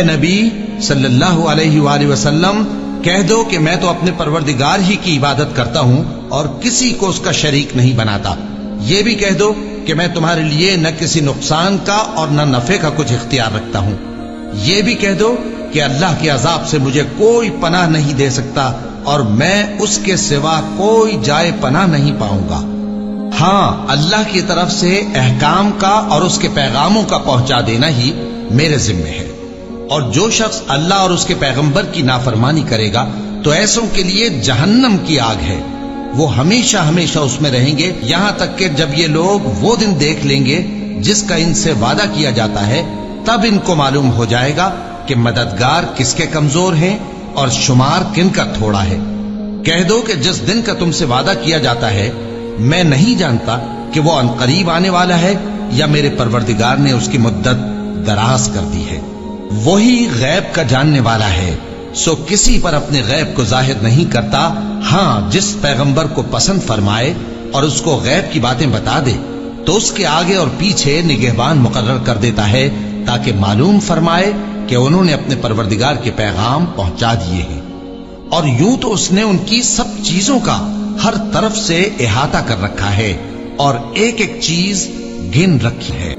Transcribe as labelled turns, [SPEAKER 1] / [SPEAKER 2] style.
[SPEAKER 1] اے نبی صلی اللہ علیہ وآلہ وسلم، کہہ دو کہ میں تو اپنے پروردگار ہی کی عبادت کرتا ہوں اور کسی کو اس کا شریک نہیں بناتا۔ یہ بھی کہہ دو کہ میں تمہارے لیے نہ کسی نقصان کا اور نہ نفع کا کچھ اختیار رکھتا ہوں۔ یہ بھی کہہ دو کہ اللہ کے عذاب سے مجھے کوئی پناہ نہیں دے سکتا اور میں اس کے سوا کوئی جائے پناہ نہیں پاؤں گا۔ ہاں، اللہ کی طرف سے احکام کا اور اس کے پیغاموں کا پہنچا دینا ہی میرے ذمہ ہے، اور جو شخص اللہ اور اس کے پیغمبر کی نافرمانی کرے گا تو ایسوں کے لیے جہنم کی آگ ہے، وہ ہمیشہ ہمیشہ اس میں رہیں گے، یہاں تک کہ جب یہ لوگ وہ دن دیکھ لیں گے جس کا ان سے وعدہ کیا جاتا ہے، تب ان کو معلوم ہو جائے گا کہ مددگار کس کے کمزور ہیں اور شمار کن کا تھوڑا ہے۔ کہہ دو کہ جس دن کا تم سے وعدہ کیا جاتا ہے میں نہیں جانتا کہ وہ عنقریب آنے والا ہے یا میرے پروردگار نے اس کی مدت دراز کر دی ہے۔ وہی غیب کا جاننے والا ہے، سو کسی پر اپنے غیب کو ظاہر نہیں کرتا، ہاں جس پیغمبر کو پسند فرمائے اور اس کو غیب کی باتیں بتا دے تو اس کے آگے اور پیچھے نگہبان مقرر کر دیتا ہے تاکہ معلوم فرمائے کہ انہوں نے اپنے پروردگار کے پیغام پہنچا دیے ہیں، اور یوں تو اس نے ان کی سب چیزوں کا ہر طرف سے احاطہ کر رکھا ہے اور ایک ایک چیز گن رکھی ہے۔